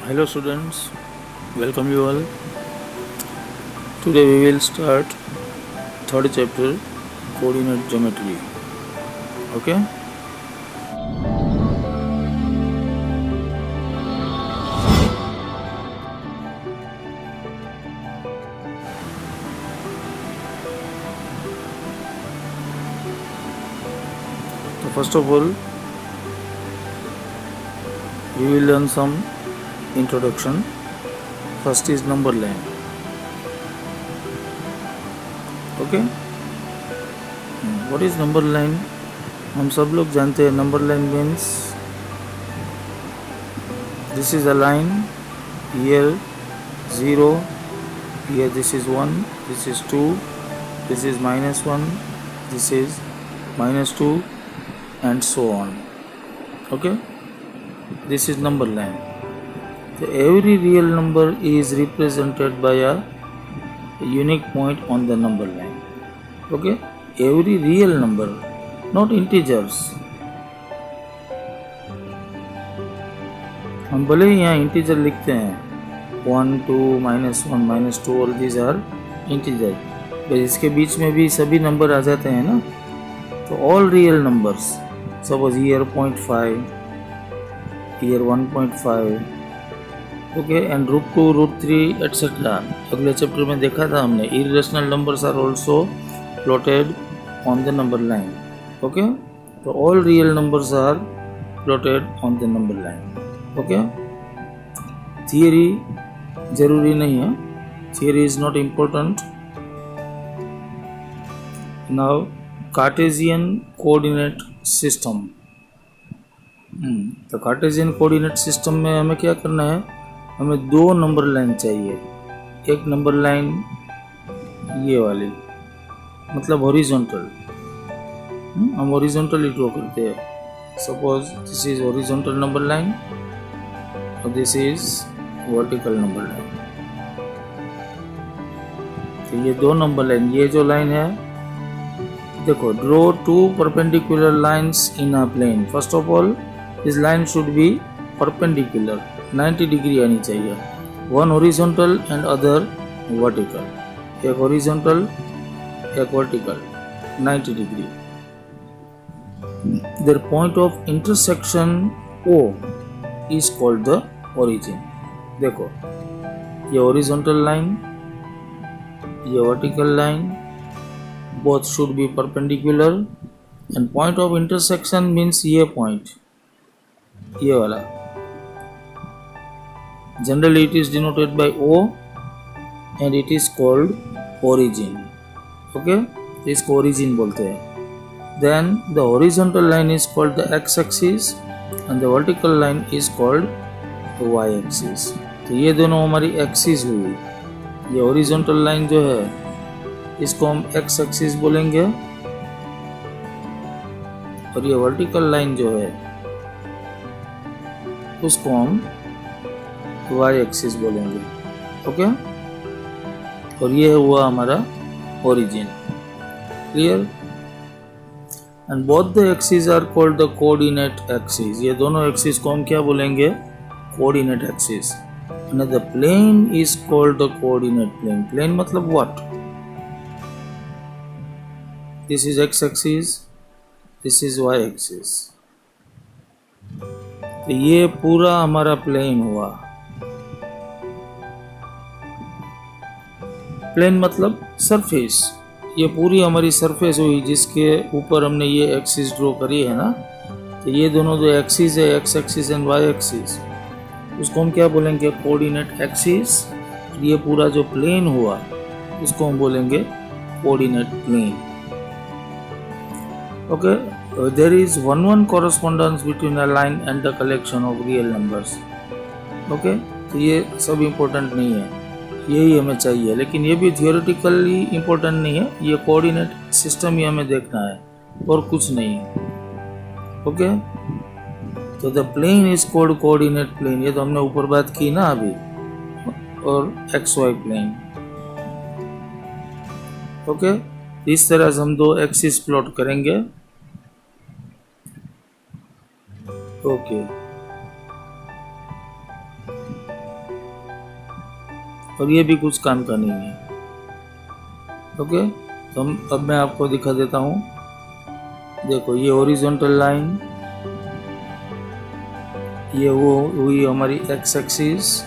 Hello students, welcome you all. Today we will start third chapter coordinate geometry. Okay? So first of all, we will learn some introduction. First is number line. Okay? What is number line? हम सब लोग जानते हैं number line means this is a line, here 0, here this is 1, this is 2, this is -1, this is -2 and so on. Okay? This is number line. So every real number is represented by a unique point on the number line. Okay? Every real number, not integers. हम भले ही यहाँ integer लिखते हैं 1, 2, -1, -2 all these are integer, बस इसके बीच में भी सभी नंबर आ जाते हैं ना. तो all real numbers, suppose year 0.5, year 1.5, okay, and √2, √3 etcetera. अगले चैप्टर में देखा था हमने irrational numbers are also plotted on the number line. Okay, तो all real numbers are plotted on the number line. Okay, theory जरूरी नहीं है, theory is not important. Now Cartesian coordinate system. तो कार्टेशियन कोऑर्डिनेट सिस्टम में हमें क्या करना है, हमें दो नंबर लाइन चाहिए. एक नंबर लाइन ये वाली, मतलब हॉरिजॉन्टल. हम हॉरिजॉन्टली ड्रॉ करते हैं. Suppose this is horizontal number line और this is vertical number line. तो ये दो नंबर लाइन, ये जो लाइन है, देखो, draw two perpendicular lines in a plane. First of all this line should be perpendicular, 90 degree आनी चाहिए. One horizontal and other vertical. एक हॉरिजॉन्टल एक vertical, 90 degree. There point of intersection O is called the origin. देखो, ये horizontal line, ये vertical line, both should be perpendicular and point of intersection means ये point, ये वाला. Generally it is denoted by O and it is called origin. Okay, इसको origin बोलते हैं. Then the horizontal line is called the x-axis and the vertical line is called the y-axis. तो ये दोनों हमारी axis हुई. ये horizontal line जो है इसको हम एक्स एक्सिस बोलेंगे और ये वर्टिकल लाइन जो है उसको हम वाई एक्सिस बोलेंगे. ओके, और ये हुआ हमारा origin. Clear? And both the axis are called the coordinate axis. ये दोनों एक्सिस को हम क्या बोलेंगे? Coordinate axis. And the plane is called the coordinate plane. Plane मतलब what? This is x-axis, this is y-axis. तो ये पूरा हमारा प्लेन हुआ. प्लेन मतलब सरफेस. ये पूरी हमारी सरफेस हुई जिसके ऊपर हमने ये एक्सिस ड्रॉ करी है ना. तो ये दोनों जो एक्सिस है, x axis and y axis, उसको हम क्या बोलेंगे? Coordinate axis. ये पूरा जो प्लेन हुआ उसको हम बोलेंगे coordinate plane. Okay, there is one correspondence between a line and the collection of real numbers. Okay, तो ये सब इम्पोर्टेंट नहीं है, यही हमें चाहिए. लेकिन ये भी थियोरेटिकली इम्पोर्टेंट नहीं है, ये कोऑर्डिनेट सिस्टम ही हमें देखना है और कुछ नहीं. ओके, तो the plane is called coordinate plane. ये तो हमने ऊपर बात की ना अभी. और एक्स वाई प्लेन. ओके, इस तरह से हम दो एक्सिस प्लॉट करेंगे. ओके, और ये भी कुछ काम का नहीं है। ओके, तो अब मैं आपको दिखा देता हूँ। देखो ये हॉरिजॉन्टल लाइन, ये वो हुई हमारी एक्स एक्सिस,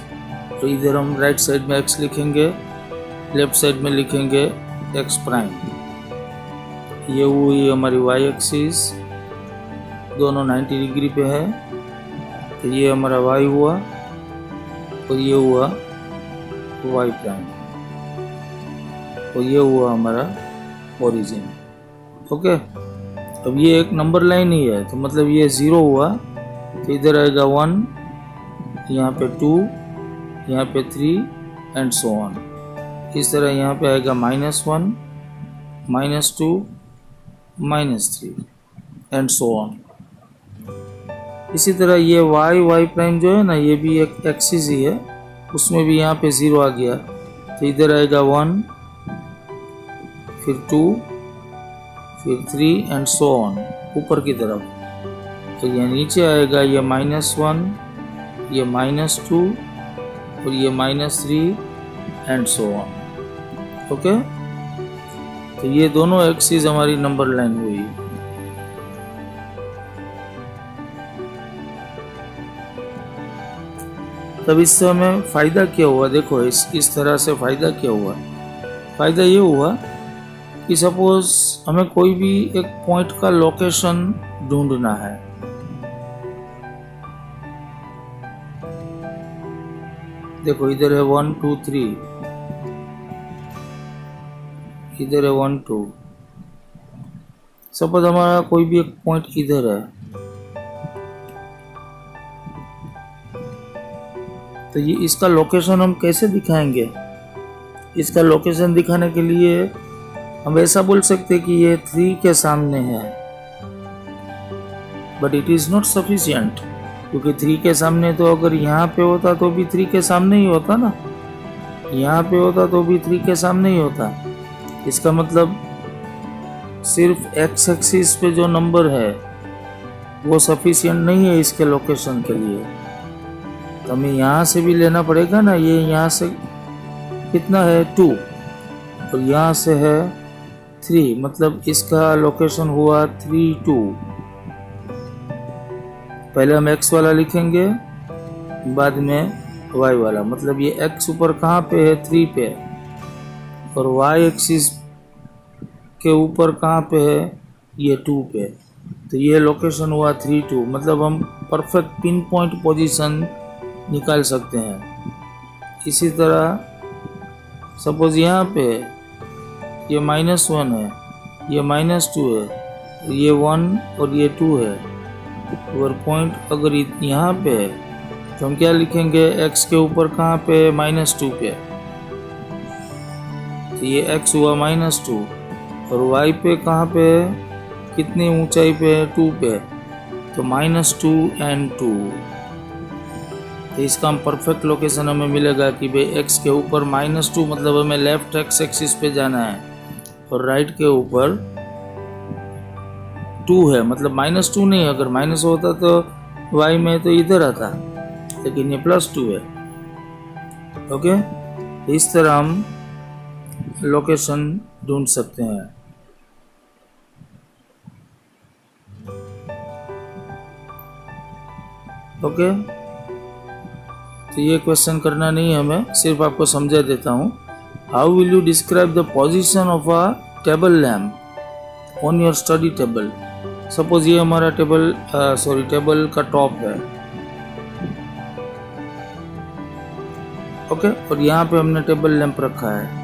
तो इधर हम राइट साइड में एक्स लिखेंगे, लेफ्ट साइड में लिखेंगे एक्स प्राइम। ये हुई हमारी वाई एक्सिस, दोनों 90 डिग्री पे है, तो ये हमारा वाई हुआ और ये हुआ वाई प्राइम, और ये हुआ हमारा ओरिजिन। ओके, अब ये एक नंबर लाइन ही है, तो मतलब ये 0 हुआ, तो इधर आएगा 1, यहाँ पे 2, यहाँ पे 3 एंड सो ऑन। इस तरह यहाँ पे आएगा -1, -2, -3 एंड सो ऑन। इसी तरह ये वाई प्राइम जो है ना, ये भी एक एक्सिस ही है, उसमें भी यहाँ पे 0 आ गया, तो इधर आएगा 1, फिर 2, फिर 3 एंड सो ऑन ऊपर की तरफ। तो ये नीचे आएगा ये -1, ये -2 और ये -3 एंड सो ऑन। ओके, तो ये दोनों एक्सिस हमारी नंबर लाइन हुई। तब इससे हमें फ़ायदा क्या हुआ? देखो इस तरह से फ़ायदा क्या हुआ? फ़ायदा ये हुआ कि सपोज हमें कोई भी एक पॉइंट का लोकेशन ढूंढना है, देखो इधर है 1 2 3, इधर है 1 2। सपोज हमारा कोई भी एक पॉइंट इधर है, तो ये इसका लोकेशन हम कैसे दिखाएंगे? इसका लोकेशन दिखाने के लिए हम ऐसा बोल सकते कि ये 3 के सामने है, but it is not sufficient, क्योंकि 3 के सामने तो अगर यहाँ पे होता तो भी 3 के सामने ही होता ना, यहाँ पे होता तो भी 3 के सामने ही होता। इसका मतलब सिर्फ एक्स एक्सिस पे जो नंबर है वो सफिशिएंट नहीं है इसके लोकेशन के लिए, तो हमें यहाँ से भी लेना पड़ेगा ना। ये यहाँ से कितना है 2 और यहाँ से है 3, मतलब इसका लोकेशन हुआ 3 2। पहले हम x वाला लिखेंगे, बाद में y वाला, मतलब ये x ऊपर कहाँ पे है 3 पे, और y एक्सिस के ऊपर कहाँ पे है ये 2 पे, तो ये लोकेशन हुआ 3 2। मतलब हम परफेक्ट पिन पॉइंट पोजीशन निकाल सकते हैं। इसी तरह सपोज यहाँ पे ये -1 है, ये -2 है, ये 1 और ये 2 है, और पॉइंट अगर यहाँ पे है तो हम क्या लिखेंगे? x के ऊपर कहाँ पे है -2 पे, तो ये x हुआ -2, और y पे कहाँ पे है, कितनी ऊंचाई पे है 2 पे, तो -2 एंड 2। तो इसका हम परफेक्ट लोकेशन हमें मिलेगा कि भाई x के ऊपर -2, मतलब हमें लेफ्ट एक्स एक्सिस पे जाना है, और राइट के ऊपर 2 है, मतलब -2 नहीं, अगर माइनस होता तो y में तो इधर आता, लेकिन ये +2 है। ओके, इस तरह हम लोकेशन ढूंढ सकते हैं। ओके, तो ये क्वेश्चन करना नहीं है हमें, सिर्फ आपको समझा देता हूँ। How will you describe the position of a table lamp on your study table? Suppose ये हमारा टेबल का टॉप है, ओके, और यहाँ पे हमने टेबल लैंप रखा है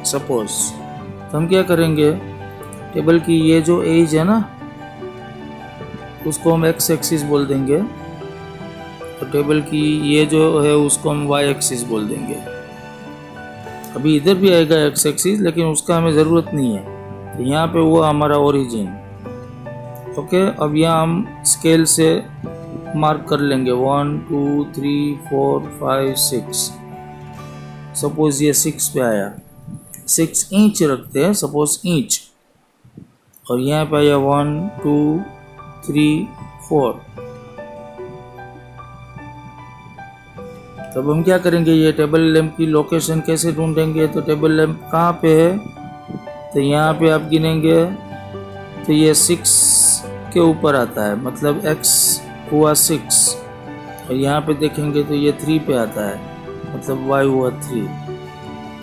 सपोज, तो हम क्या करेंगे? टेबल की ये जो एज है ना, उसको हम एक्स एक्सिस बोल देंगे, तो टेबल की ये जो है उसको हम वाई एक्सिस बोल देंगे। अभी इधर भी आएगा एक्स एक्सिस, लेकिन उसका हमें ज़रूरत नहीं है, तो यहाँ पे हुआ हमारा ओरिजिन। ओके, अब यहाँ हम स्केल से मार्क कर लेंगे 1 2 3 4 5 6। सपोज ये 6 पे आया, 6 इंच रखते हैं सपोज इंच, और यहाँ पे आया 1 2 3 4। तो अब हम क्या करेंगे, ये टेबल लैंप की लोकेशन कैसे ढूंढेंगे। तो टेबल लैंप कहाँ पे है, तो यहाँ पे आप गिनेंगे तो ये 6 के ऊपर आता है, मतलब x हुआ 6, और यहाँ पे देखेंगे तो ये 3 पे आता है, मतलब y हुआ 3।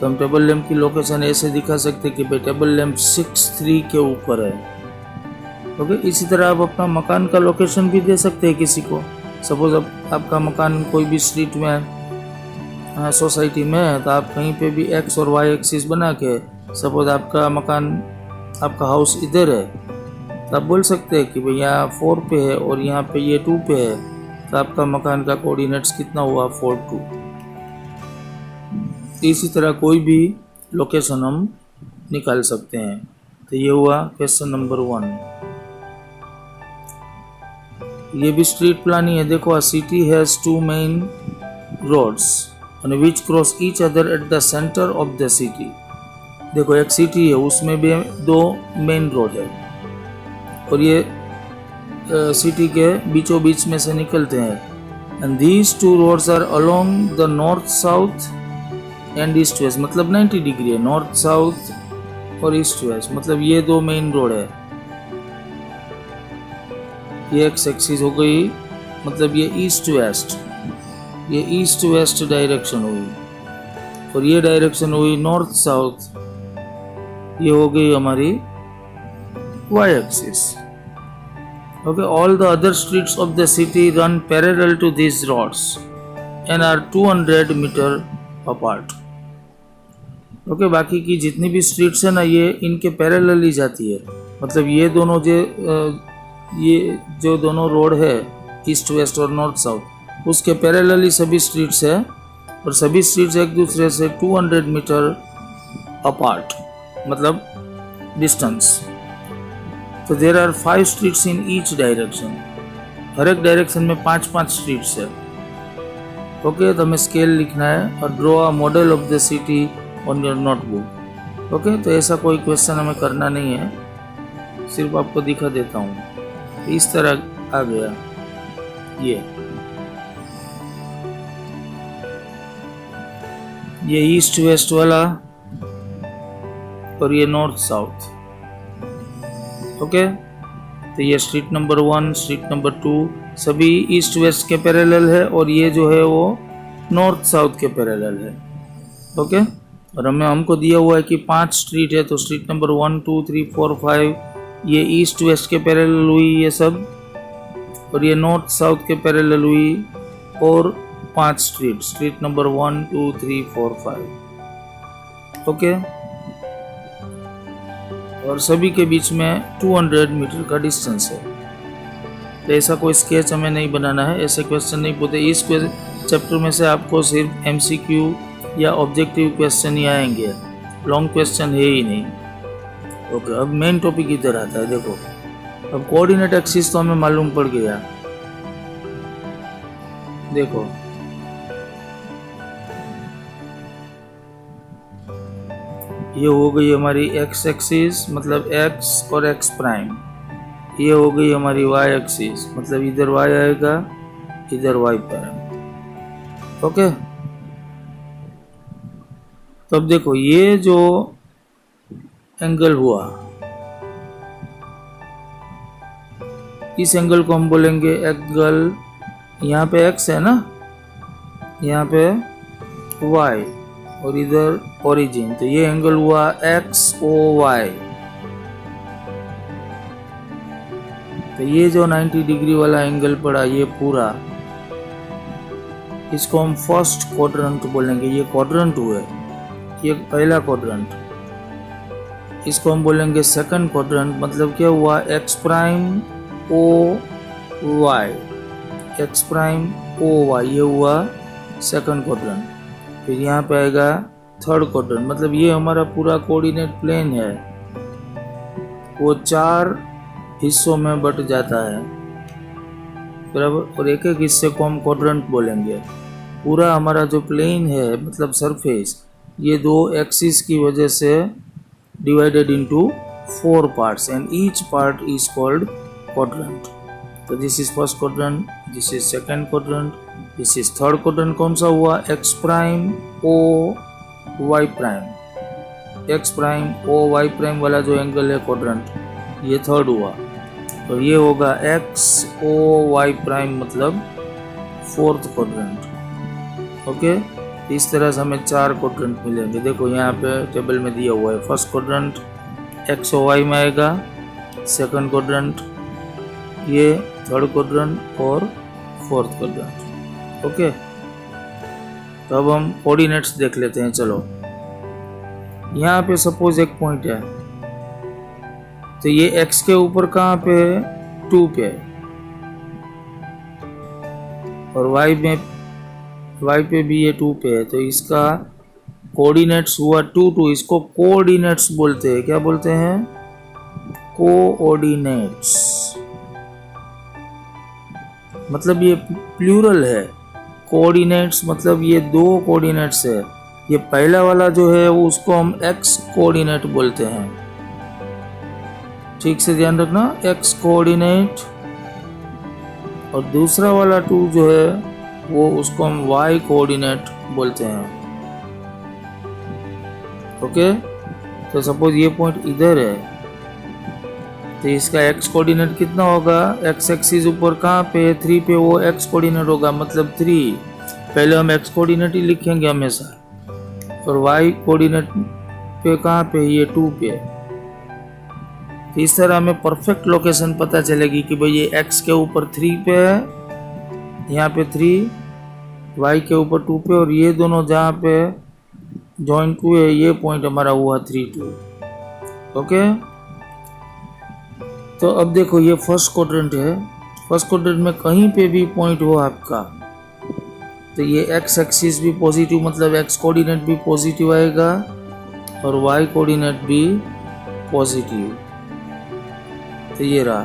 तो हम टेबल लैंप की लोकेशन ऐसे दिखा सकते हैं कि भाई टेबल लैंप 6 3 के ऊपर है। ओके, इसी तरह आप अपना मकान का लोकेशन भी दे सकते हैं किसी को। सपोज अब आपका मकान कोई भी स्ट्रीट में है, सोसाइटी में है, तो आप कहीं पे भी x और y एक्सिस बना के, सपोज आपका मकान, आपका हाउस इधर है, तो आप बोल सकते हैं कि भाई यहाँ 4 पे है और यहाँ पे ये 2 पे है, तो आपका मकान का कोऑर्डिनेट्स कितना हुआ, 4 2। इसी तरह कोई भी लोकेशन हम निकाल सकते हैं। तो ये हुआ क्वेश्चन नंबर 1। ये भी स्ट्रीट प्लान ही है। देखो, a city has 2 main roads and which cross each other at the center of the city। देखो, एक सिटी है, उसमें भी 2 मेन रोड है और ये सिटी के बीचों बीच में से निकलते हैं। And these 2 roads are along the north south and east west, मतलब 90 डिग्री है, नॉर्थ साउथ और ईस्ट वेस्ट, मतलब ये 2 मेन रोड है। ये एक्स एक्सिस हो गई, मतलब ये ईस्ट वेस्ट, ये ईस्ट वेस्ट डायरेक्शन हुई, और ये डायरेक्शन हुई नॉर्थ साउथ, ये हो गई हमारी y axis. Okay, all the other streets of the city run parallel to this roads and are 200 metre apart. Okay, बाकी की जितनी भी स्ट्रीट्स है ना, ये इनके पैरेलल ही जाती है, मतलब ये दोनों ये जो दोनों रोड है, ईस्ट वेस्ट और नॉर्थ साउथ, उसके पैरेलल ही सभी स्ट्रीट्स है, और सभी स्ट्रीट्स एक दूसरे से 200 मीटर अपार्ट, मतलब डिस्टेंस। तो there are 5 streets in each direction, हर एक डायरेक्शन में 5-5 स्ट्रीट्स है। ओके, तो हमें स्केल लिखना है और draw a model of the city on your notebook. Okay, तो ऐसा कोई क्वेश्चन हमें करना नहीं है, सिर्फ आपको दिखा देता हूँ। इस तरह आ गया ये ईस्ट वेस्ट वाला और ये नॉर्थ साउथ। ओके, तो ये स्ट्रीट नंबर 1, स्ट्रीट नंबर 2 सभी ईस्ट वेस्ट के पैरेलल है, और ये जो है वो नॉर्थ साउथ के पैरेलल है। ओके, और हमको दिया हुआ है कि 5 स्ट्रीट है, तो स्ट्रीट नंबर 1 2 3 4 5 ये ईस्ट वेस्ट के पैरेलल हुई ये सब, और ये नॉर्थ साउथ के पैरेलल हुई, और 5 स्ट्रीट, स्ट्रीट नंबर 1 2 3 4 5। ओके, और सभी के बीच में 200 मीटर का डिस्टेंस है। तो ऐसा कोई स्केच हमें नहीं बनाना है, ऐसे क्वेश्चन नहीं पूछते। इस चैप्टर में से आपको सिर्फ MCQ या ऑब्जेक्टिव क्वेश्चन ही आएंगे, लॉन्ग क्वेश्चन है ही नहीं। ओके, अब मेन टॉपिक इधर आता है। देखो, अब कोऑर्डिनेट एक्सिस तो हमें मालूम पड़ गया। देखो, ये हो गई हमारी एक्स एक्सिस, मतलब x और x प्राइम। ये हो गई हमारी y एक्सिस, मतलब इधर y आएगा, इधर y प्राइम। ओके, तो अब देखो, ये जो एंगल हुआ, इस एंगल को हम बोलेंगे एंगल, यहाँ पे x है ना, यहाँ पे y और इधर ओरिजिन, तो ये एंगल हुआ XOY। तो ये जो 90 डिग्री वाला एंगल पड़ा, ये पूरा, इसको हम फर्स्ट क्वाड्रेंट बोलेंगे। ये क्वाड्रेंट हुए, ये पहला क्वाड्रेंट। इसको हम बोलेंगे सेकंड क्वाड्रेंट, मतलब क्या हुआ, x prime OY, x prime OY, ये हुआ सेकंड क्वाड्रेंट। फिर यहाँ पे आएगा थर्ड क्वाड्रेंट, मतलब ये हमारा पूरा कोऑर्डिनेट प्लेन है, वो 4 हिस्सों में बट जाता है, बराबर, और एक एक हिस्से को हम क्वाड्रेंट बोलेंगे। पूरा हमारा जो प्लेन है, मतलब सरफेस, ये 2 एक्सिस की वजह से divided into 4 parts, and each part is called quadrant. तो this is first quadrant, this is second quadrant, this is third quadrant कौन सा हुआ, X prime O Y prime, X prime O Y prime वाला जो angle है quadrant ये third हुआ, तो ये होगा एक्स ओ वाई प्राइम मतलब फोर्थ क्वाड्रेंट। ओके, इस तरह से हमें 4 क्वाड्रेंट मिलेंगे। देखो यहाँ पे टेबल में दिया हुआ है, first quadrant x O y में आएगा, सेकंड क्वाड्रेंट ये, थर्ड क्वाड्रेंट और फोर्थ क्वाड्रेंट। ओके, तो अब हम कोऑर्डिनेट्स देख लेते हैं। चलो यहाँ पे सपोज एक पॉइंट है, तो ये x के ऊपर कहाँ पे है, 2 पे, और y पे भी ये 2 पे है, तो इसका कोऑर्डिनेट्स हुआ 2 2। इसको कोऑर्डिनेट्स बोलते हैं, क्या बोलते हैं, कोऑर्डिनेट्स, मतलब ये प्लूरल है। कोऑर्डिनेट्स मतलब ये 2 कोऑर्डिनेट्स है। ये पहला वाला जो है वो उसको हम x कोऑर्डिनेट बोलते हैं, ठीक से ध्यान रखना, x कोऑर्डिनेट, और दूसरा वाला 2 जो है वो उसको हम y कोऑर्डिनेट बोलते हैं। ओके, तो सपोज ये पॉइंट इधर है, तो इसका x कोऑर्डिनेट कितना होगा, x एक्सिस ऊपर कहाँ पे है, 3 पे, वो x कोऑर्डिनेट होगा मतलब 3। पहले हम x कोऑर्डिनेट ही लिखेंगे हमेशा, और y कोऑर्डिनेट पे कहाँ पे, ये 2 पे। तो इस तरह हमें परफेक्ट लोकेशन पता चलेगी कि भाई ये x के ऊपर 3 पे है, यहाँ पे 3, y के ऊपर 2 पे, और ये दोनों जहाँ पे जॉइंट हुए ये पॉइंट हमारा हुआ 3 2। ओके, तो अब देखो ये फर्स्ट क्वाड्रेंट है, फर्स्ट क्वाड्रेंट में कहीं पे भी पॉइंट हो आपका, तो ये x एक्सिस भी पॉजिटिव मतलब x कोऑर्डिनेट भी पॉजिटिव आएगा, और y कोऑर्डिनेट भी पॉजिटिव। तो ये रहा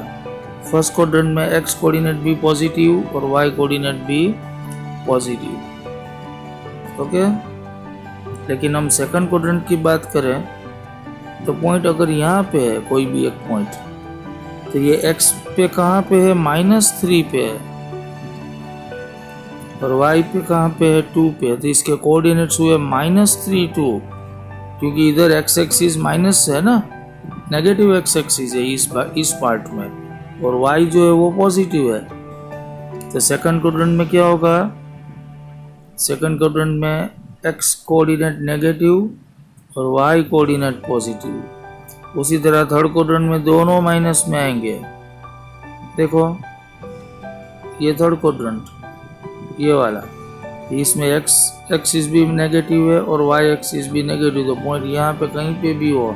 फर्स्ट क्वाड्रेंट में x कोऑर्डिनेट भी पॉजिटिव और y कोऑर्डिनेट भी पॉजिटिव। ओके, लेकिन हम सेकंड क्वाड्रेंट की बात करें तो पॉइंट अगर यहाँ पे है कोई भी एक पॉइंट, तो ये x पे कहाँ पे है, -3 पे है, और y पे कहाँ पे है, 2 पे, तो इसके कोऑर्डिनेट्स हुए -3 2, क्योंकि इधर x एक्सिस माइनस है ना, नेगेटिव x एक्सिस है इस पार्ट में, और y जो है वो पॉजिटिव है। तो सेकंड क्वाड्रेंट में क्या होगा, सेकंड क्वाड्रेंट में x कोऑर्डिनेट नेगेटिव और y कोऑर्डिनेट पॉजिटिव। उसी तरह थर्ड क्वाड्रेंट में दोनों माइनस में आएंगे। देखो ये थर्ड क्वाड्रेंट ये वाला, इसमें x एक्सिस भी नेगेटिव है और y एक्सिस भी नेगेटिव, तो पॉइंट यहाँ पे कहीं पे भी हो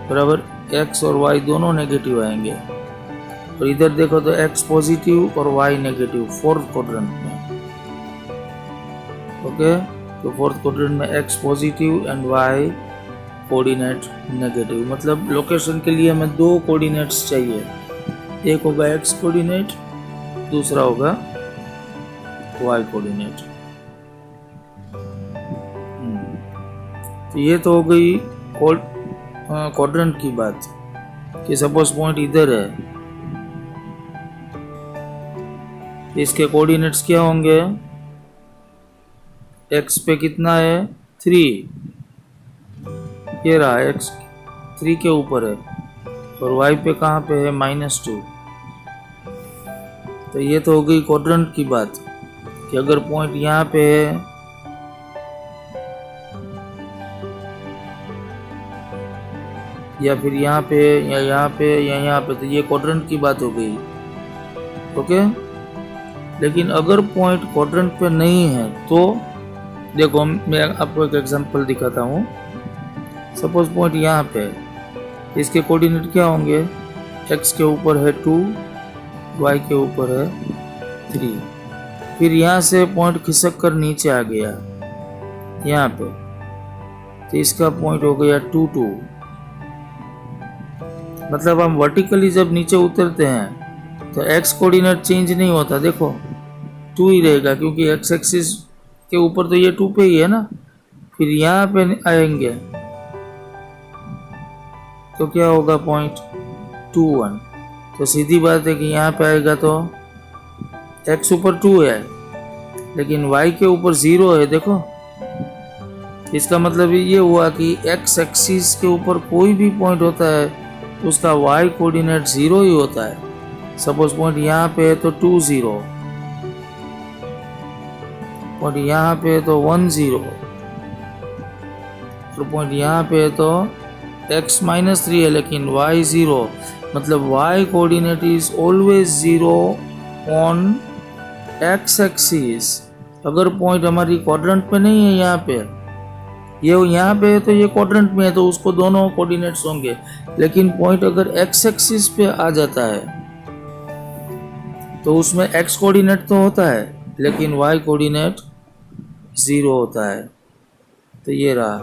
बराबर x और y दोनों नेगेटिव आएंगे। और इधर देखो तो x पॉजिटिव और y नेगेटिव फोर्थ क्वाड्रेंट में। ओके, तो फोर्थ क्वाड्रेंट में x positive and y coordinate negative, मतलब लोकेशन के लिए हमें 2 कोऑर्डिनेट्स चाहिए, एक होगा x कोऑर्डिनेट, दूसरा होगा y कोऑर्डिनेट। तो ये तो हो गई क्वाड्रेंट की बात कि सपोज पॉइंट इधर है, इसके कोऑर्डिनेट्स क्या होंगे, x पे कितना है 3, ये रहा x 3 के ऊपर है, और y पे कहाँ पे है -2। तो ये तो हो गई क्वाड्रेंट की बात कि अगर पॉइंट यहाँ पे है या फिर यहाँ पे या यहाँ पे या यहाँ पे, तो ये क्वाड्रेंट की बात हो गई। ओके, लेकिन अगर पॉइंट क्वाड्रेंट पे नहीं है तो देखो मैं आपको एक एग्जांपल दिखाता हूँ। सपोज पॉइंट यहाँ पे, इसके कोऑर्डिनेट क्या होंगे, x के ऊपर है 2, y के ऊपर है 3, फिर यहाँ से पॉइंट खिसक कर नीचे आ गया यहाँ पे, तो इसका पॉइंट हो गया 2 2। मतलब हम वर्टिकली जब नीचे उतरते हैं तो x कोऑर्डिनेट चेंज नहीं होता, देखो 2 ही रहेगा, क्योंकि x एक्सिस के ऊपर तो ये 2 पे ही है ना। फिर यहाँ पे आएंगे तो क्या होगा, पॉइंट 2 1, तो सीधी बात है कि यहाँ पे आएगा तो x ऊपर 2 है, लेकिन y के ऊपर 0 है। देखो, इसका मतलब ये हुआ कि x एक्सिस के ऊपर कोई भी पॉइंट होता है तो उसका y कोऑर्डिनेट 0 ही होता है। सपोज पॉइंट यहाँ पे है तो 2 0, पॉइंट यहाँ पे है तो 1 0, और पॉइंट यहाँ पे है तो x माइनस 3 है लेकिन y 0, मतलब y coordinate is always 0 on x axis. अगर पॉइंट हमारी क्वाड्रेंट पे नहीं है, यहाँ पे ये यहाँ पे है तो ये क्वाड्रेंट में है तो उसको दोनों कोऑर्डिनेट्स होंगे। लेकिन पॉइंट अगर x एक्सिस पे आ जाता है तो उसमें x कोऑर्डिनेट तो होता है लेकिन y कोऑर्डिनेट 0 होता है। तो ये रहा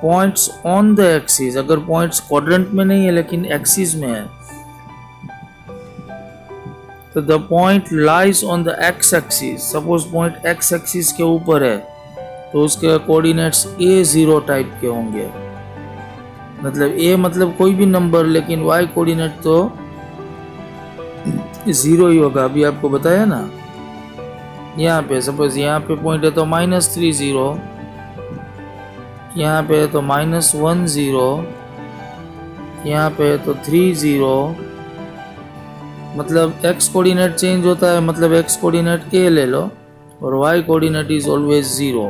पॉइंट्स ऑन द एक्सिस। अगर पॉइंट्स क्वाड्रेंट में नहीं है लेकिन एक्सिस में है तो the point lies on the x axis. Suppose point x axis के ऊपर है तो उसके कोऑर्डिनेट्स a0 टाइप के होंगे, मतलब a मतलब कोई भी नंबर लेकिन y कोऑर्डिनेट तो 0 ही होगा। अभी आपको बताया ना, यहाँ पे सपोज यहाँ पे पॉइंट है तो -3 0, यहाँ पे है तो -1 0, यहाँ पे है तो 3 0, मतलब x कोऑर्डिनेट चेंज होता है, मतलब x कोऑर्डिनेट a ले लो और y कोऑर्डिनेट इज ऑलवेज 0।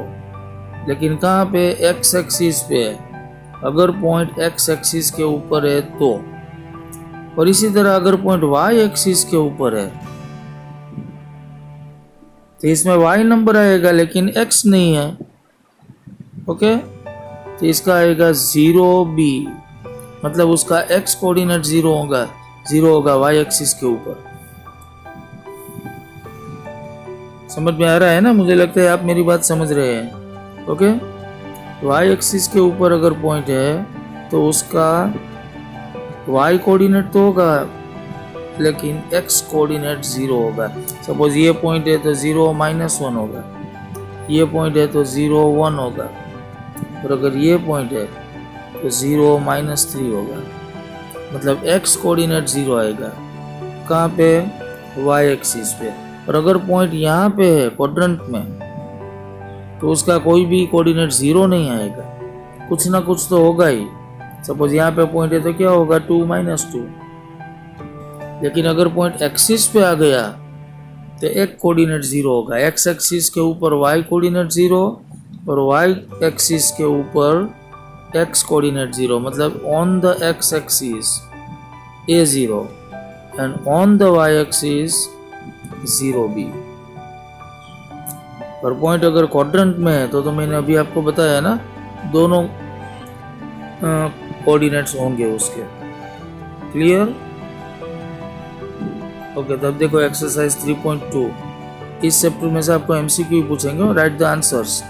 लेकिन कहाँ पे, x एक्सिस पे है। अगर पॉइंट x एक्सिस के ऊपर है तो, और इसी तरह अगर पॉइंट y एक्सिस के ऊपर है तो इसमें y नंबर आएगा लेकिन x नहीं है। ओके, तो इसका आएगा 0b, मतलब उसका x कोऑर्डिनेट 0 होगा y एक्सिस के ऊपर। समझ में आ रहा है ना? मुझे लगता है आप मेरी बात समझ रहे हैं। ओके, y एक्सिस के ऊपर अगर पॉइंट है तो उसका y कोऑर्डिनेट तो होगा लेकिन x कोऑर्डिनेट 0 होगा। सपोज ये पॉइंट है तो 0 -1 होगा, ये पॉइंट है तो 0 1 होगा, और अगर ये पॉइंट है तो 0 -3 होगा, मतलब x कोऑर्डिनेट 0 आएगा। कहाँ पे, y एक्सिस पे। और अगर पॉइंट यहाँ पे है क्वाड्रेंट में तो उसका कोई भी कोऑर्डिनेट 0 नहीं आएगा, कुछ ना कुछ तो होगा ही। सपोज यहाँ पे पॉइंट है तो क्या होगा, 2 -2। लेकिन अगर पॉइंट एक्सिस पे आ गया तो एक कोऑर्डिनेट 0 होगा। x एक्सिस के ऊपर y कोऑर्डिनेट 0 और y एक्सिस के ऊपर x कोऑर्डिनेट 0, मतलब on the x axis a0 and on the y axis 0b। और पॉइंट अगर क्वाड्रेंट में है तो मैंने अभी आपको बताया ना, दोनों कोऑर्डिनेट्स होंगे उसके। क्लियर? ओके, तब देखो एक्सरसाइज 3.2। इस चैप्टर में से आपको एमसीक्यू पूछेंगे, राइट द आंसर्स।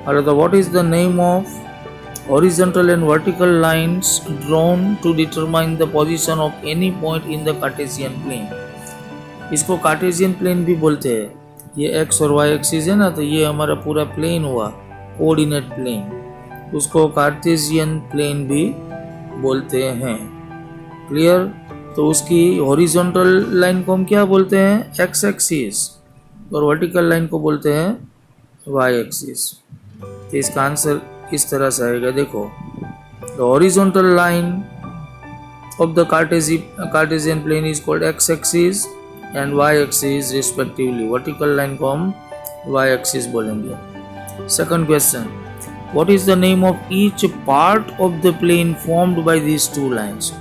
और what is the name of horizontal and vertical lines drawn to determine the position of any point in the Cartesian plane. इसको कार्टेशियन प्लेन भी बोलते हैं। ये x और y एक्सिस है ना, तो ये हमारा पूरा प्लेन हुआ, कोऑर्डिनेट प्लेन, उसको कार्टेशियन प्लेन भी बोलते हैं। क्लियर? तो उसकी हॉरिजॉन्टल लाइन को हम क्या बोलते हैं, x एक्सिस, और वर्टिकल लाइन को बोलते हैं y एक्सिस। तो इसका आंसर इस तरह से आएगा। देखो, the horizontal line of the Cartesian plane is called x axis and y axis respectively. Vertical line को हम y एक्सिस बोलेंगे। Second question, what is the name of each part of the plane formed by these two lines.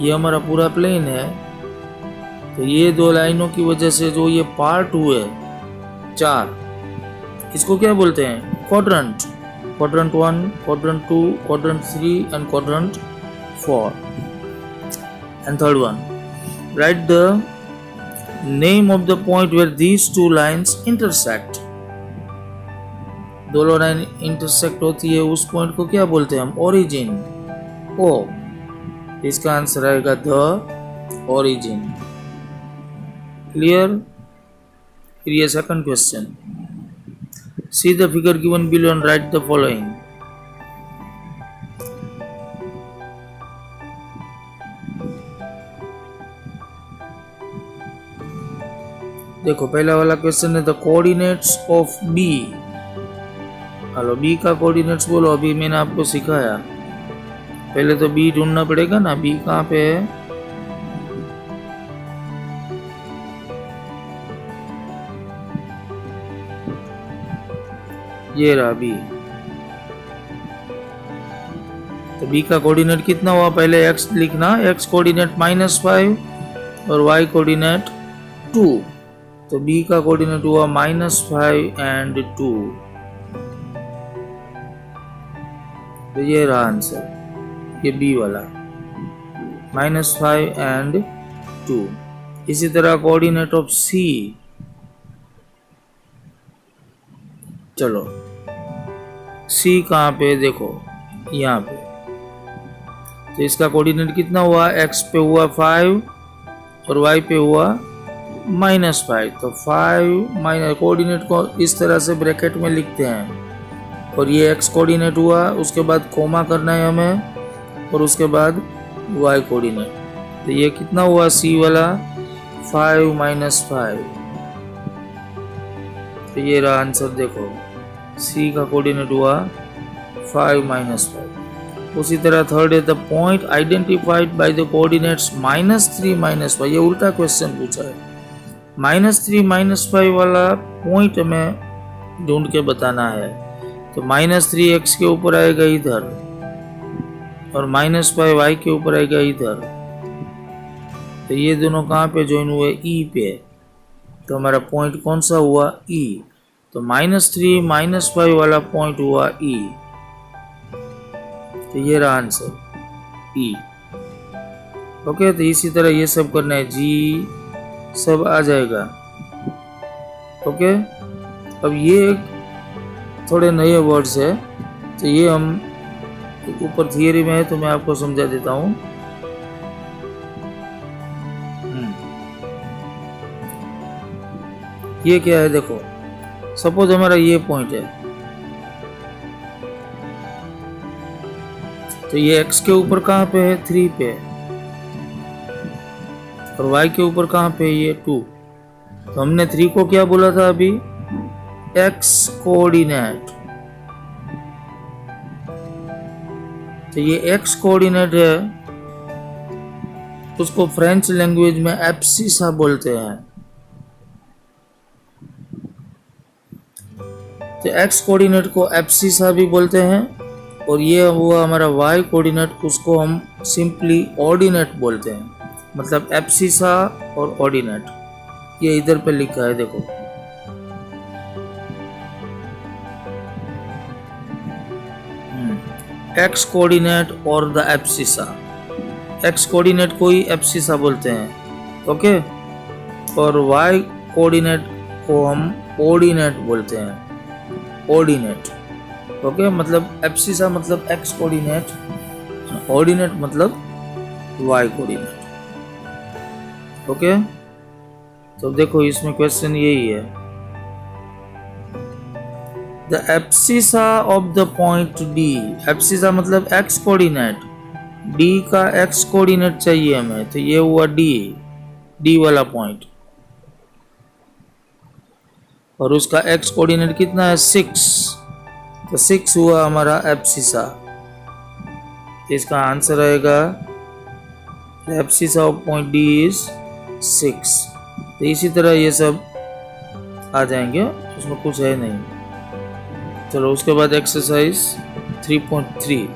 ये हमारा पूरा plane है, तो ये दो लाइनों की वजह से जो ये पार्ट हुए 4, इसको क्या बोलते हैं, quadrant. Quadrant 1, quadrant 2, quadrant 3 and quadrant 4। And third one, right the name of the point where these two lines intersect। दोनों लाइन इंटरसेक्ट होती है, उस पॉइंट को क्या बोलते हैं हम, ओरिजिन। ओ, इसका आंसर आएगा द ओरिजिन। क्लियर? फिर ये second question, see the figure given below and write the following. देखो पहला वाला क्वेश्चन है the coordinates of B. Hello B का कोऑर्डिनेट्स बोलो। अभी मैंने आपको सिखाया, पहले तो बी ढूंढना पड़ेगा ना। बी कहाँ पे है? ये रहा बी। तो बी का कोऑर्डिनेट कितना हुआ? पहले एक्स लिखना, एक्स कोऑर्डिनेट -5 और वाई कोऑर्डिनेट 2। तो बी का कोऑर्डिनेट हुआ -5 एंड 2। तो ये रहा आंसर, ये बी वाला -5 एंड 2। इसी तरह कोऑर्डिनेट ऑफ सी, चलो सी कहाँ पे? देखो यहाँ पे। तो इसका कोऑर्डिनेट कितना हुआ? एक्स पे हुआ 5 और वाई पे हुआ -5। तो 5 माइनस, कोऑर्डिनेट को इस तरह से ब्रैकेट में लिखते हैं। और ये एक्स कोऑर्डिनेट हुआ, उसके बाद कोमा करना है हमें, और उसके बाद वाई कोऑर्डिनेट। तो ये कितना हुआ सी वाला? 5 - 5। तो ये रहा आंसर। देखो सी का कोऑर्डिनेट हुआ 5 - 5। उसी तरह थर्ड है the point identified by the coordinates -3 - 5। ये उल्टा क्वेश्चन पूछा है। -3 - 5 वाला पॉइंट हमें ढूंढ के बताना है। तो -3 एक्स के ऊपर आएगा इधर, और -5 वाई के ऊपर आएगा इधर। तो ये दोनों कहाँ पे ज्वाइन हुए? ई पे। तो हमारा पॉइंट कौन सा हुआ? ई। तो -3 - 5 वाला पॉइंट हुआ ई। तो ये रहा आंसर ई। ओके, तो इसी तरह ये सब करना है, जी सब आ जाएगा। ओके, अब ये थोड़े नए वर्ड्स है, तो ये हम ऊपर थियरी में है, तो मैं आपको समझा देता हूँ। ये क्या है? देखो सपोज हमारा ये पॉइंट है, तो ये x के ऊपर कहाँ पे है? 3 पे। और y के ऊपर कहाँ पे? ये 2। तो हमने 3 को क्या बोला था अभी? x coordinate. तो ये x कोऑर्डिनेट है, उसको फ्रेंच लैंग्वेज में एब्सिसा बोलते हैं। तो x कोऑर्डिनेट को एब्सिसा भी बोलते हैं, और ये हुआ हमारा y कोऑर्डिनेट, उसको हम सिंपली ऑर्डिनेट बोलते हैं। मतलब एब्सिसा और ऑर्डिनेट, ये इधर पे लिखा है देखो। x कोऑर्डिनेट और द एब्सिसा। x कोऑर्डिनेट को ही एब्सिसा बोलते हैं, ओके। और y कोऑर्डिनेट को हम ऑर्डिनेट बोलते हैं, ऑर्डिनेट। ओके, मतलब एब्सिसा मतलब x कोऑर्डिनेट, ऑर्डिनेट मतलब y कोऑर्डिनेट। ओके, तो देखो इसमें क्वेश्चन यही है, the abscissa of the point D। Abscissa मतलब x कोऑर्डिनेट, D का x कोऑर्डिनेट चाहिए हमें। तो ये हुआ D वाला पॉइंट, और उसका x कोऑर्डिनेट कितना है? 6। तो 6 हुआ हमारा एब्सिसा। इसका आंसर आएगा abscissa of point D is 6। तो इसी तरह ये सब आ जाएंगे, उसमें कुछ है नहीं। चलो उसके बाद एक्सरसाइज 3.3,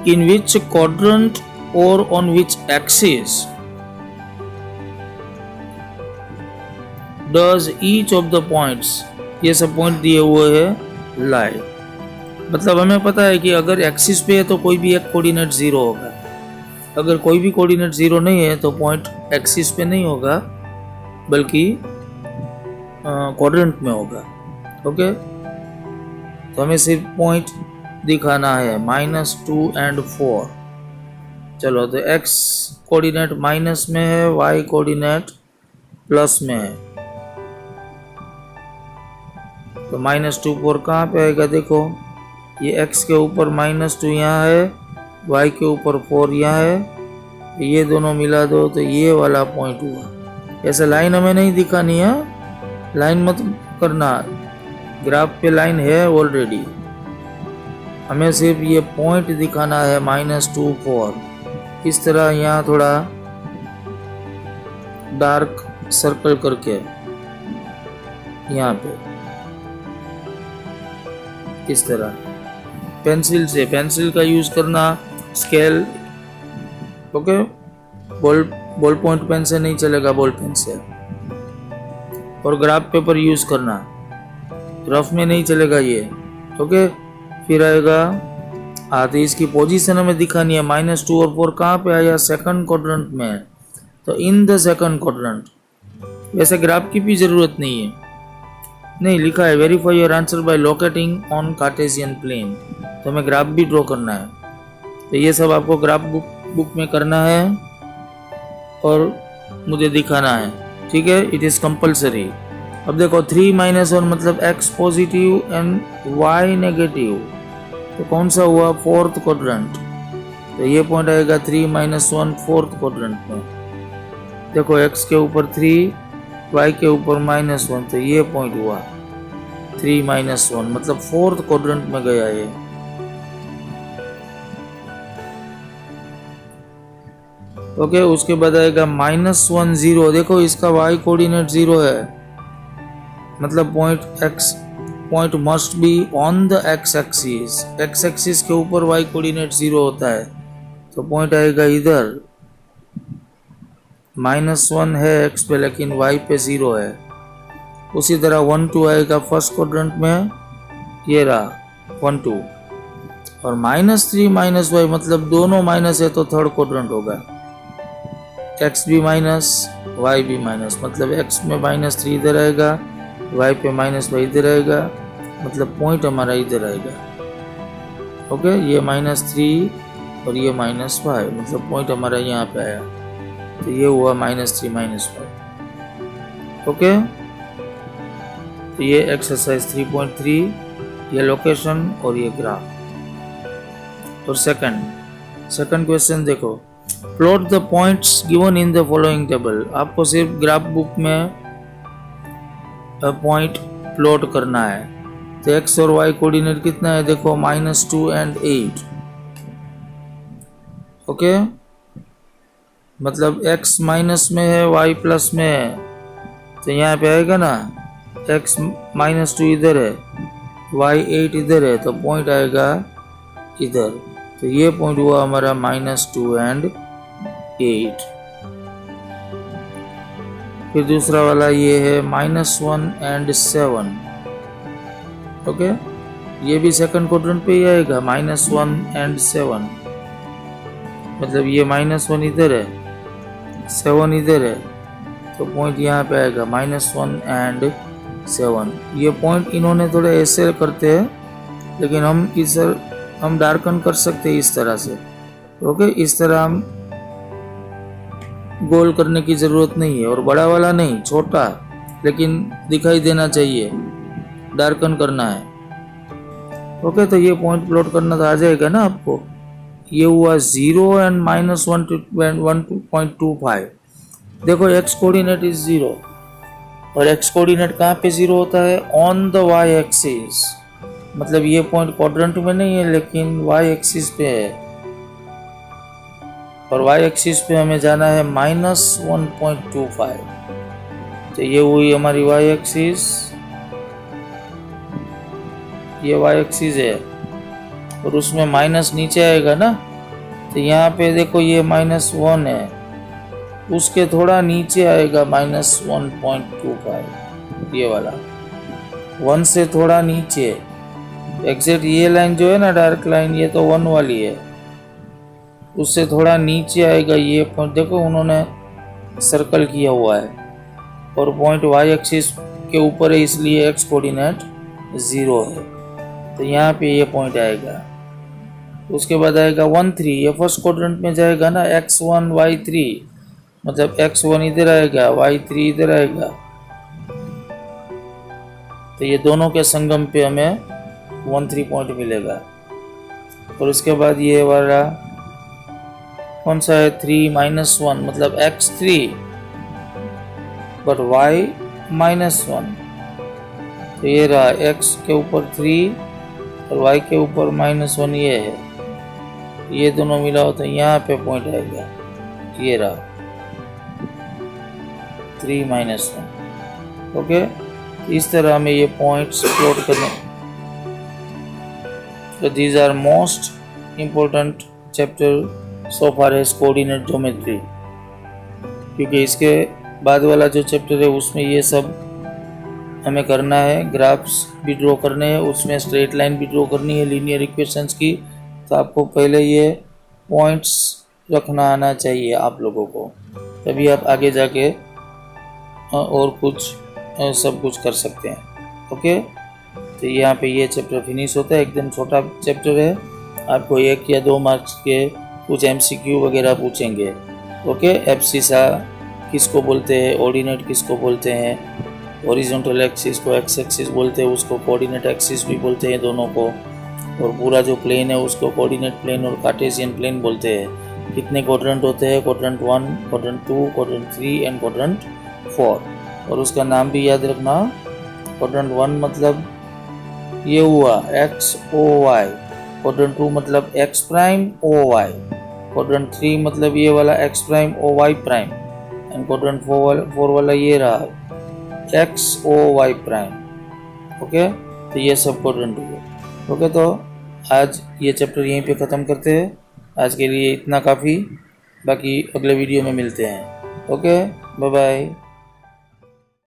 इन विच क्वाड्रेंट और on which axis does each of the points, ये सब पॉइंट दिए हुए हैं, लाई। मतलब हमें पता है कि अगर एक्सिस पे है तो कोई भी एक कोऑर्डिनेट 0 होगा। अगर कोई भी कोऑर्डिनेट 0 नहीं है तो पॉइंट एक्सिस पे नहीं होगा, बल्कि क्वाड्रेंट में होगा। ओके, तो हमें सिर्फ पॉइंट दिखाना है -2 एंड 4। चलो, तो x कोऑर्डिनेट माइनस में है, y कोऑर्डिनेट प्लस में है। तो -2 4 कहाँ पे आएगा? देखो ये x के ऊपर -2 यहाँ है, y के ऊपर 4 यहाँ है, ये दोनों मिला दो तो ये वाला पॉइंट हुआ। ऐसा लाइन हमें नहीं दिखानी है, लाइन मत करना, ग्राफ पे लाइन है ऑलरेडी, हमें सिर्फ ये पॉइंट दिखाना है -2 4। इस तरह यहाँ थोड़ा डार्क सर्कल करके यहाँ पे इस तरह पेंसिल से, पेंसिल का यूज करना, scale, okay, ball point pen से नहीं चलेगा, बॉल पेन से, और ग्राफ पेपर यूज करना, रफ में नहीं चलेगा ये, ओके। फिर आएगा तो इसकी पोजीशन हमें दिखानी है, -2 और 4 कहाँ पे आया, सेकंड क्वाड्रेंट में, तो इन द सेकंड क्वाड्रेंट। वैसे ग्राफ की भी जरूरत नहीं है, नहीं लिखा है verify your answer by locating on Cartesian plane, तो हमें ग्राफ भी ड्रॉ करना है। तो ये सब आपको ग्राफ बुक में करना है और मुझे दिखाना है, ठीक है, इट इज़ कंपलसरी। अब देखो 3 - 1 मतलब x positive and y negative, तो कौन सा हुआ, फोर्थ क्वाड्रेंट, तो ये पॉइंट आएगा 3 - 1 फोर्थ क्वाड्रेंट में। देखो x के ऊपर 3, y के ऊपर -1, तो ये पॉइंट हुआ 3 - 1 मतलब फोर्थ क्वाड्रेंट में गया ये। ओके, उसके बाद आएगा -1 0, देखो इसका y कोऑर्डिनेट 0 है, मतलब point must be on the x axis, x axis के ऊपर y कोऑर्डिनेट 0 होता है, तो पॉइंट आएगा इधर, -1 है x पे लेकिन y पे 0 है। उसी तरह 1 2 आएगा फर्स्ट क्वाड्रेंट में, ये रहा 1 2, और -3 - y मतलब दोनों माइनस है तो थर्ड क्वाड्रेंट होगा, x भी माइनस y भी माइनस, मतलब x में -3 इधर आएगा, y पे -y इधर आएगा, मतलब पॉइंट हमारा इधर आएगा, ओके। ये -3 और ये -5 मतलब पॉइंट हमारा यहाँ पे आया, तो ये हुआ -3 - 5, ओके। तो ये एक्सरसाइज 3.3, ये लोकेशन और ये ग्राफ। और सेकंड क्वेश्चन देखो, plot the points given in the following table. आपको सिर्फ ग्राफ बुक में पॉइंट प्लॉट करना है। तो x और y कोऑर्डिनेट कितना है, देखो -2 और 8, ओके, मतलब x माइनस में है, y प्लस में है, तो यहाँ पे आएगा ना, x -2 इधर है, y 8 इधर है, तो पॉइंट आएगा इधर, तो ये पॉइंट हुआ हमारा -2 और 8। फिर दूसरा वाला ये है -1 और 7, ओके, ये भी सेकंड क्वाड्रेंट पे ही आएगा, -1 और 7, मतलब ये -1 इधर है, 7 इधर है, तो पॉइंट यहाँ पे आएगा -1 और 7। ये पॉइंट इन्होंने थोड़े ऐसे करते हैं, लेकिन हम डार्कन कर सकते हैं इस तरह से, ओके। इस तरह हम गोल करने की ज़रूरत नहीं है, और बड़ा वाला नहीं, छोटा, लेकिन दिखाई देना चाहिए, डार्कन करना है, ओके। तो ये पॉइंट प्लॉट करना तो आ जाएगा ना आपको। ये हुआ 0 और -1.25। देखो x कोऑर्डिनेट इज 0, और x कोऑर्डिनेट कहाँ पे 0 होता है, ऑन द y एक्सिस, मतलब ये पॉइंट क्वाड्रेंट में नहीं है लेकिन y एक्सिस पे है, और y एक्सिस पे हमें जाना है -1.25, तो ये हुई हमारी y एक्सिस, ये y एक्सिस है, और उसमें माइनस नीचे आएगा ना, तो यहाँ पे देखो ये -1 है, उसके थोड़ा नीचे आएगा -1.25, ये वाला 1 से थोड़ा नीचे, एग्जैक्ट ये लाइन जो है ना डार्क लाइन, ये तो 1 वाली है, उससे थोड़ा नीचे आएगा ये पॉइंट, देखो उन्होंने सर्कल किया हुआ है, और पॉइंट y एक्सिस के ऊपर है इसलिए x कोऑर्डिनेट 0 है, तो यहाँ पे ये पॉइंट आएगा। उसके बाद आएगा 1 3, ये फर्स्ट क्वाड्रेंट में जाएगा ना, x1 y3, मतलब x1 इधर आएगा, y3 इधर आएगा, तो ये दोनों के संगम पे हमें 1 3 पॉइंट मिलेगा। और उसके बाद ये वाला कौन सा है 3 माइनस 1 मतलब x3, बट y माइनस 1, तो ये रहा x के ऊपर 3 और y के ऊपर माइनस 1, ये है, ये दोनों मिला हो तो यहाँ पे पॉइंट आएगा, ये रहा 3 माइनस 1। ओके, इस तरह हमें ये पॉइंट्स प्लॉट करने। So these are most important chapter so far as coordinate geometry, क्योंकि इसके बाद वाला जो चैप्टर है उसमें ये सब हमें करना है, ग्राफ्स भी ड्रॉ करने हैं, उसमें स्ट्रेट लाइन भी ड्रॉ करनी है लीनियर इक्वेशंस की। तो आपको पहले ये पॉइंट्स रखना आना चाहिए आप लोगों को, तभी आप आगे जाके और कुछ सब कुछ कर सकते हैं। ओके, तो यहाँ पे ये चैप्टर फिनिश होता है, एकदम छोटा चैप्टर है, आपको 1 या 2 मार्क्स के कुछ MCQ वगैरह पूछेंगे। ओके, एब्सिसा किसको बोलते हैं, ऑर्डिनेट किसको बोलते हैं, हॉरिजॉन्टल एक्सिस को एक्स एक्सिस बोलते हैं, उसको कोऑर्डिनेट एक्सिस भी बोलते हैं दोनों को, और पूरा जो प्लेन है उसको कोऑर्डिनेट प्लेन और कार्टेशियन प्लेन बोलते हैं। कितने क्वाड्रेंट होते हैं, quadrant 1, quadrant 2, quadrant 3 and quadrant 4, और उसका नाम भी याद रखना। क्वाड्रेंट 1 मतलब ये हुआ XOY, क्वाड्रेंट 2 मतलब X प्राइम OY, क्वाड्रेंट 3 मतलब ये वाला X prime OY prime, and quadrant 4 वाला ये रहा XOY प्राइम। ओके, तो ये सब क्वाड्रेंट हुए। ओके, तो आज ये चैप्टर यहीं पे ख़त्म करते हैं, आज के लिए इतना काफ़ी, बाकी अगले वीडियो में मिलते हैं। Okay, bye bye.